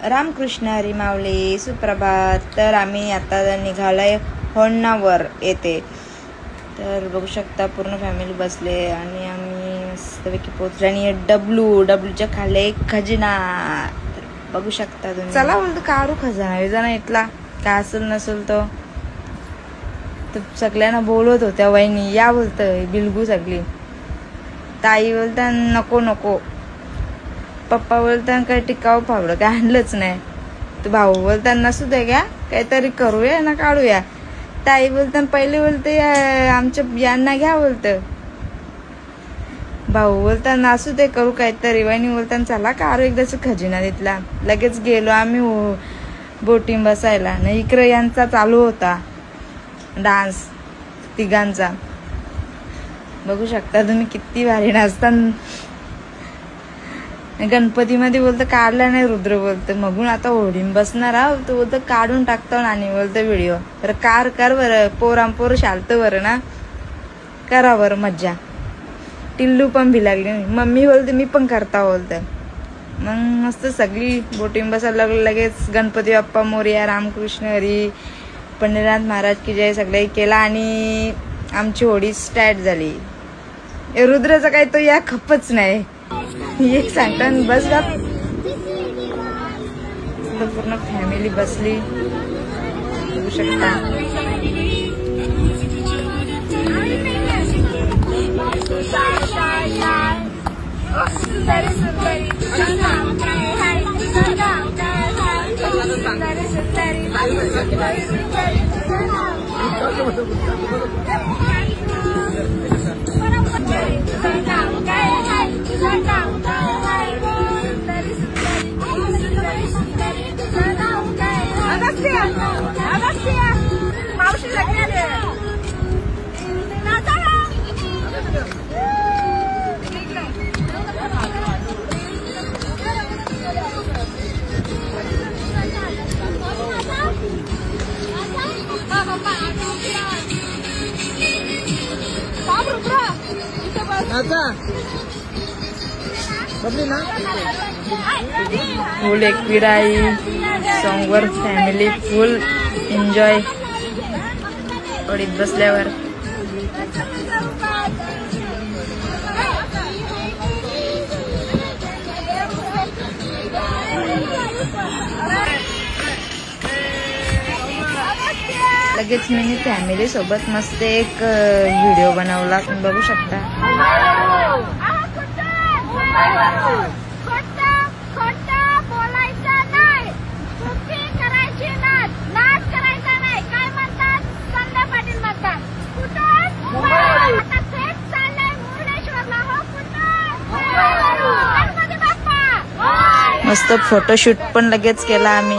रामकृष्ण हरी माऊली सुप्रभात. तर आम्ही आता निघालोय होन्नावर येते. तर बघू शकता पूर्ण फॅमिली बसले आणि आम्ही मस्तपैकी पोहोचले. आणि डब्ल्यूच्या खाली एक खजिना बघू शकता तुम्ही. चला बोलतो काढू खजाना विजाना इथला काय असेल नसेल तो. तर सगळ्यांना बोलवत होत्या वहिनी या बोलतोय बिलगू सगळी. ताई बोलता नको नको. पप्पा बोलताना काही टिकाऊ फावडं काय आणलंच नाही. तर भाऊ बोलताना नसू दे घ्या काहीतरी करूया ना काढूया. ताई बोलताना पहिले बोलते आमच्या यांना घ्या बोलतं. भाऊ बोलताना असू दे करू काहीतरी. वहिनी बोलताना चला काढू एकदाच खजिना तिथला. लगेच गेलो आम्ही बोटिंग बसायला. ना इकडे यांचा चालू होता डान्स तिघांचा. बघू शकता तुम्ही किती भारी नाचतात. गणपतीमध्ये बोलतं काढला नाही रुद्र बोलतं मगून आता होडीन बसणार आहोत. तो बोलतं काढून टाकतो आणि बोलतं व्हिडिओ. तर कर बरं पोर शालतं बरं ना करा बरं मज्जा. टिल्लू पण भी लागली मम्मी बोलते मी पण करता बोलतं. मग मस्त सगळी बोटिंग बसायला लागलं. लगेच गणपती बाप्पा मोरया रामकृष्ण हरी पंढरीनाथ महाराज की जय सगळे केला आणि आमची होडी स्टार्ट झाली. रुद्राचा काही तो या खपच नाही एक सांगता बस का पूर्ण फॅमिली बसली बघू शकता. फुल एकविराई सॉंगवर फॅमिली फुल एन्जॉय होडीत बसल्यावर. लगेच मी फॅमिली सोबत मस्त एक व्हिडिओ बनवला बघू शकता. मस्त फोटोशूट पण लगेच केला आम्ही.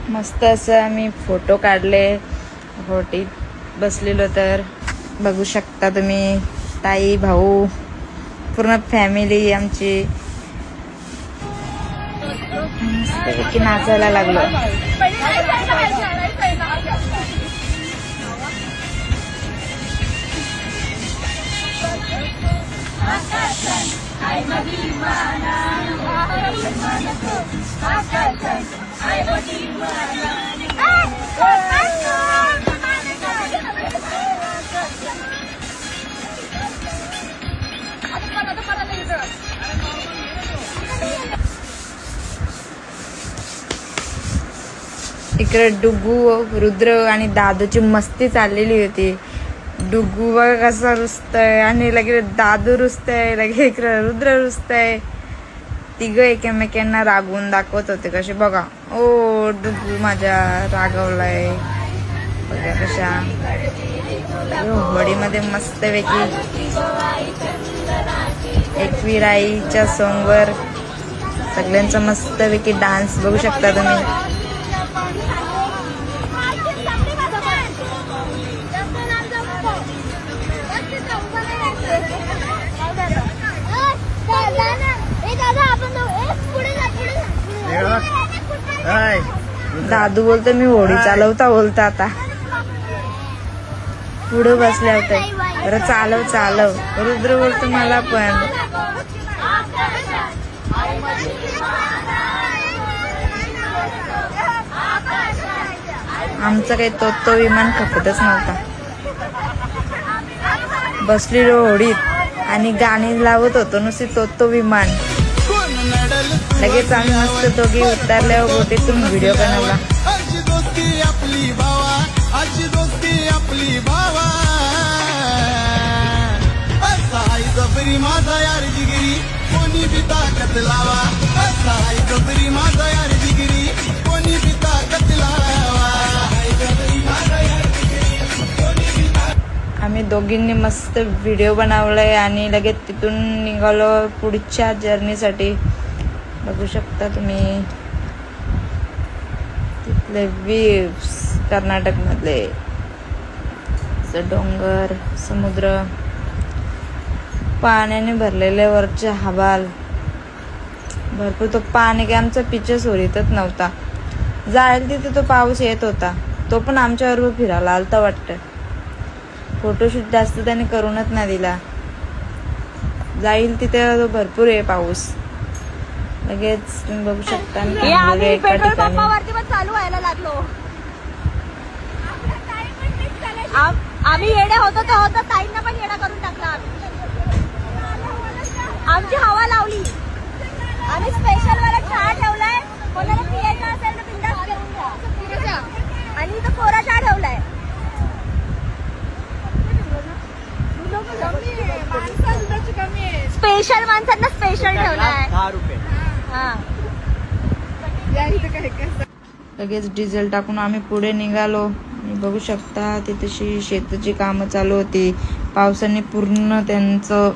मस्त असं आम्ही फोटो काढले होटीत बसलेलो. तर बघू शकता तुम्ही ताई भाऊ पूर्ण फॅमिली आमची मस्तपैकी नाचायला लागलो. इकडे डुगू रुद्र आणि दादूची मस्ती चाललेली होती. डुगू बघा कसा रुसतय आणि लगे दादू रुसतय लगे इकडे रुद्र रुसतय. तिघ एकमेकांना रागवून दाखवत होते कसे बघा. ओ डुगू माझ्या रागवलाय बघा कशा. होडीमध्ये मस्तपैकी एकविराईच्या सॉंगवर सगळ्यांचा मस्तपैकी डान्स बघू शकता तुम्ही. दादू बोलतो मी होडी चालवता बोलता आता पुढे बसले होते. बरं चालव चालव. रुद्र बोलतो मला पण. आमचं काही तो विमान खपतच नव्हता. बसलेलो होडीत आणि गाणी लावत होतो नुसती तो विमान. लगेच आम्ही मस्त दोघी उतरल्यावर बोटीतून व्हिडिओ बनवला. आम्ही दोघींनी मस्त व्हिडिओ बनवलाय आणि लगेच तिथून निघालो पुढच्या जर्नीसाठी. बघू शकता तुम्ही तिथले व्ह्यूज कर्नाटक मधले डोंगर, समुद्र, पाण्याने भरलेले वरचे हवाल. भरपूर तो पाणी काय आमचा पिच्चा सोरीतच नव्हता. जायला तिथे तो पाऊस येत होता. तो पण आमच्याबरोबर फिरायला आलता वाटतं. फोटोशूट जास्त त्याने करूनच नाही दिला. जाईल तिथे तो भरपूर आहे पाऊस. लगेच तुम्ही बघू शकता पेट्रोल पंपावरती पण चालू व्हायला लागलो. आम्ही येडे होतो तर होतो. ताईंना पण येडा करून टाकला. आमची हवा लावली. आम्ही स्पेशल वाला चहा ठेवलाय. कोणाला पियायचा असेल तर बिंदास घेऊन घ्या. आणि इथं कोरा चहा ठेवलाय. स्पेशल माणसांना स्पेशल ठेवलाय. 10 रुपये. लगेच डिझेल टाकून आम्ही पुढे निघालो. बघू शकता तिथेशी शेताची कामं चालू होती. पावसाने पूर्ण त्यांचं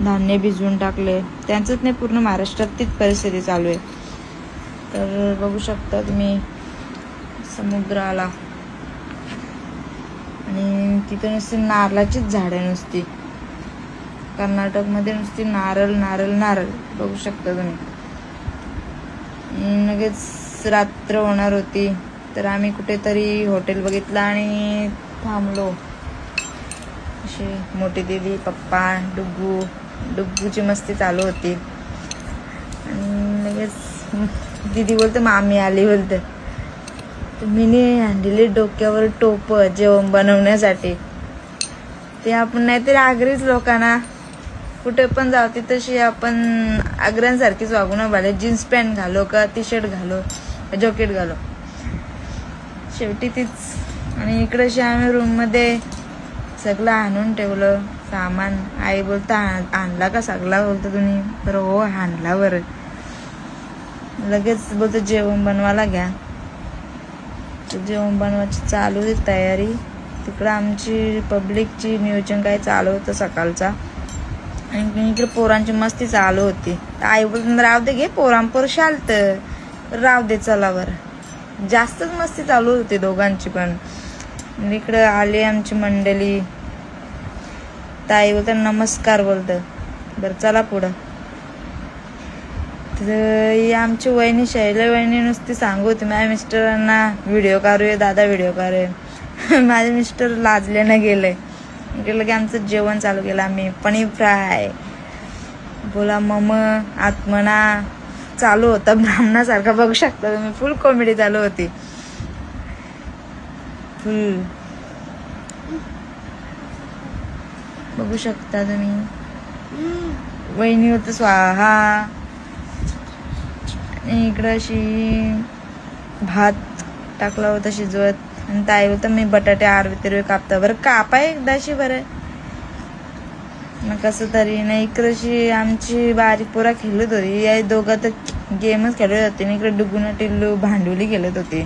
धान्य भिजवून टाकले. त्यांचंच नाही पूर्ण महाराष्ट्रात तीच परिस्थिती चालू आहे. तर बघू शकता तुम्ही समुद्र आला आणि तिथं नुसती नारळाचीच झाडं नुसती. कर्नाटकमध्ये नुसती नारळ नारळ नारळ बघू शकता तुम्ही. लगेच रात्र होणार होती तर आम्ही कुठेतरी हॉटेल बघितलं आणि थांबलो. अशी मोठी दीदी, पप्पा, डुग्गूची मस्ती चालू होती. आणि लगेच दीदी बोलते मामी आली बोलते. तर मीने आणलेली डोक्यावर टोप जेवण बनवण्यासाठी. ते आपण नाहीतरी आगरीच लोकांना कुठे पण जाऊ ती तशी आपण आग्र्यांसारखीच वागू न पाहिजे. जीन्स पॅन्ट घालो का टी शर्ट घालो जॅकेट घालो शेवटी तीच. आणि इकडे आम्ही रूममध्ये सगळं आणून ठेवलं सामान. आई बोलता आणला का सगळा बोलतो तुम्ही. तर हो आणला. बरं लगेच बोलतो जेवण बनवायला घ्या. जेवण बनवायची चालू आहे तयारी. तिकडं आमची पब्लिकची नियोजन काय चालू होतं सकाळचा. आणि इकडे पोरांची मस्ती चालू होती. आई बोलतो राव दे घे पोरांपोर शालत राव दे चला. बरं जास्तच मस्ती चालू होती दोघांची पण. इकडं आली आमची मंडळी. ताई बोलत नमस्कार बोलतं. बरं चला पुढं. तर आमची वहिनी शैला वहिनी नुसती सांगू होती माझ्या मिस्टरांना व्हिडिओ काढूया दादा व्हिडिओ काढूया. माझे मिस्टर लाजल्यानं गेले. इकडलं की आमचं जेवण चालू केलं आम्ही. पनीर फ्राय बोला मम आत्मना चालू होता ब्राह्मणासारखा. बघू शकता तुम्ही फुल कॉमेडी चालू होती. फुल बघू शकता तुम्ही. वहिनी होत स्वाहा. इकडं अशी भात टाकला होता शिजवत. आणि ताई होतं मी बटाटे आरवे कापता. बरं कापाय एकदाशी बरं मग कसं तरी नाही. इकडची आमची बारीक पोरा खेळत होती. या दोघं तर गेमच खेळत होते. आणि इकडे डुगून टिल्लू भांडुली खेळत होती.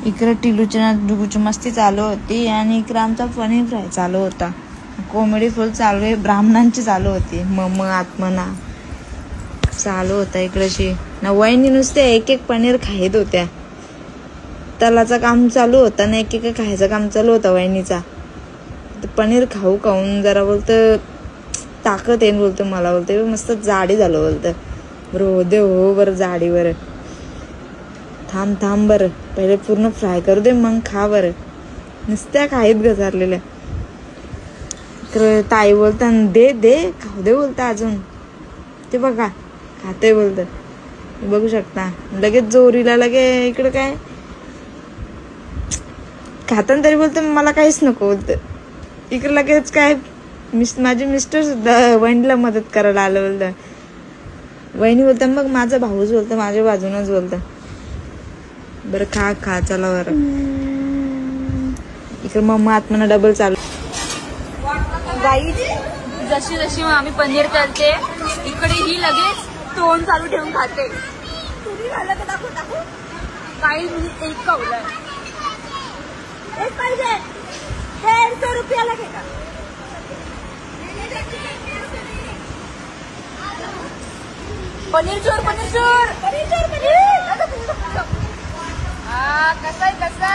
इकडे टिल्लूच्या डुगूची मस्ती चालू होती. आणि इकडे आमचा पनीर फ्राय चालू होता. कॉमेडी फुल चालू आहे. ब्राह्मणांची चालू होती. मम आत्मना चालू होता. इकडची ना वहिनी नुसते एक एक पनीर खायत होत्या. तलाचं काम चालू होता ना एक एक खायचं काम चालू होता वहिनीचा. पनीर खाऊन जरा बोलतं ताकद येईन बोलतं. मला बोलते मस्त जाडी झालं बोलतं. बरं दे हो बरं जाडीवर. थांब बरं, पहिले पूर्ण फ्राय करू दे मग खा बरं. नुसत्या खाईत घसारलेल्या. तर ताई बोलता दे खाऊ दे बोलता अजून. ते बघा खाते बोलत, बघू शकता. लगेच जोरीला लगे इकडे काय खाताना तरी बोलत मला काहीच नको बोलत. इकडे लगेच काय माझे मिस्टर सुद्धा वहिनीला मदत करायला आलं बोलत. वहिनी बोलता मग माझा भाऊच बोलत, माझ्या बाजूनच बोलत. बरं खा चला बरं. इकडे मम्मा आत्मना डबल चालू. गाईज जशी जशी आम्ही पनीर करते इकडे ही लगेच तोंड चालू ठेवून खाते. तुम्ही खाल्लं तर दाखवू. काही मी एक खावलंय. एक पाहिजे 150 रुपयाला घेता. पनीर चोर कसा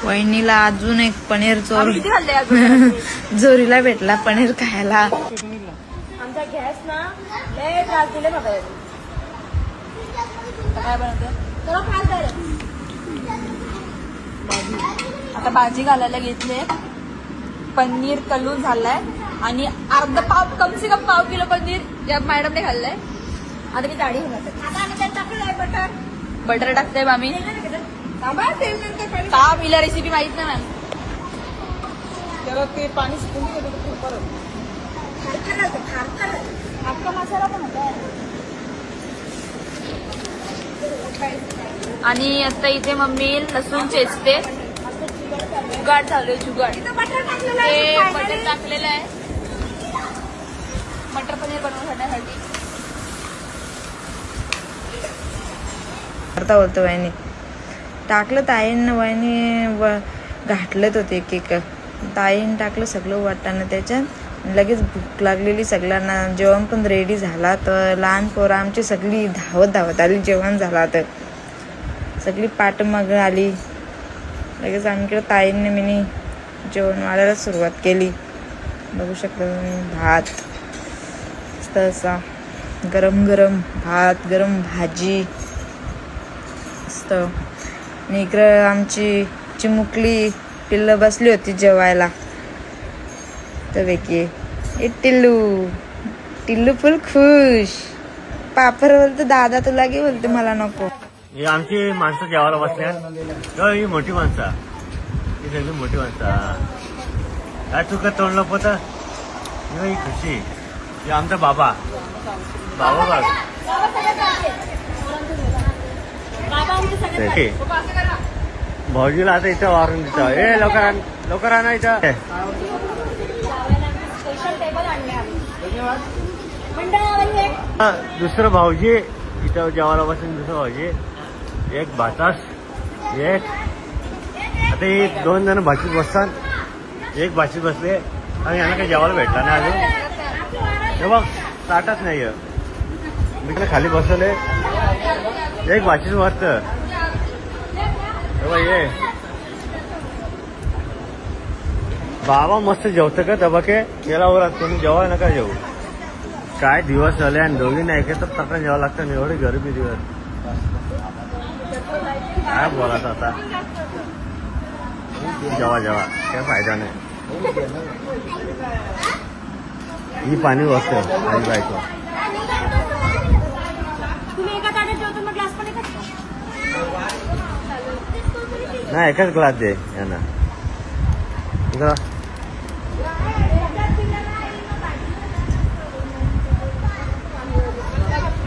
वहिनीला अजून एक पनीर चोर किती खाल्ले जोरीला भेटला पनीर खायला. आमचा गॅस ना लय त्रास दिले बाबा. काय बनवते आता भाजी घालायला घेतले. पनीर तळून झालाय आणि अर्धा पाव कम से कम पाव किलो पनीर या मॅडमने खाल्लंय. आता मी दाढी होणार बटर टाकते आम्ही. का मिला रेसिपी माहित नाही मॅम. त्याला ते पाणी मसाला पण होता. आणि आता इथे मम्मी लसूण चेचते. जुगाड चालू आहे जुगाड. बटर टाकलेलं आहे मटर पनीर बनवण्यासाठी. बोलतो वहिनी टाकलं ताईंना. वहिनी घाटलत होते एक ताईन टाकलं सगळं वाटाणं त्याच्यात. लगेच भूक लागलेली सगळ्यांना. जेवण पण रेडी झाला. तर लहान पोरं आमची सगळी धावत आली. जेवण झाला तर सगळी पाठमग आली. लगेच आमच्याकडे ताईंनी मिनी जेवण वाढायला सुरुवात केली. बघू शकता तुम्ही. भात मस्त असा गरम भात, गरम भाजी मस्त. आणि इकडं आमची चिमुकली पिल्लं बसली होती जेवायला. तर बेकी टिल्लू फुल खुश. पापड बोलतो दादा तुला घे बोलते मला नको. ही आमची माणसं जेवायला बसल्या. ही मोठी माणसं, ही सगळी मोठी माणसं. काय चुकत तोंडलं पोत. ही खुशी. ही आमचा बाबा बाबा भाऊजीला आता इथं वारून दिसतं. ए लवकर आणा इथं. दुसरं भाऊजी इथं जेवायला बसून. दुसरं भाऊजी एक भातास एक. आता हे 2 जण भाजीत बसतात. एक भाजीत बसले आणि यांना काही जेवायला भेटला नाही अजून. हे बघ ताटच नाही. मी खाली बसवले. एक भाजीच वाटत. ये बाबा मस्त जेवतं का तबाके. याला ओरत तुम्ही जेव्हा नका जेवू. काय दिवस झाले आणि दोघी नाही तर ताटा जेवावं लागतं. एवढी गरमी दिवस. काय बोलायचं आता. जेवा काय फायदा नाही. ही पाणी बसतं आणि बायको. नाही एकच ग्लास दे यांना.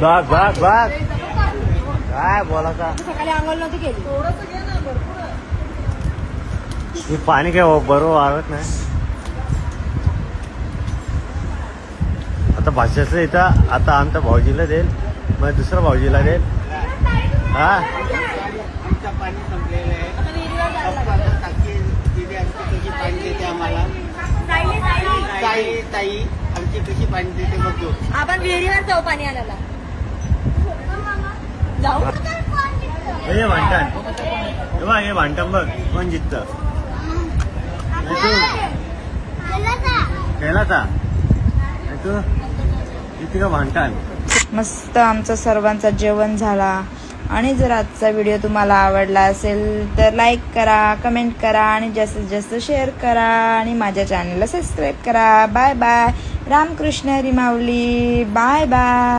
बाग काय बोलायचा. सकाळी आंघोळ नव्हती केली. ही पाणी काय बरोबर वाढत नाही. आता भाषेचं इथं आता आमच्या भाऊजीला देईल. मग दुसऱ्या भाऊजीला देईल. हा पाणी संपलेलं आहे. कशी पाणी देते आम्हाला. ताई आमची कशी पाणी देते बघतो. आपण विहिरीवर जाऊ पाणी आणायला. जाऊ हे भांडण. तेव्हा हे भांडण बघ कोण जिंकत. तू तू इथे का भांडण. मस्त आमचं सर्वांचं जेवण झाला. आणि जर आजचा व्हिडिओ तुम्हाला आवडला असेल तर लाईक करा, कमेंट करा आणि जास्तीत जास्त शेअर करा आणि माझ्या चॅनलला सबस्क्राईब करा. Bye bye. Ramakrishna Hari Mauli. Bye bye.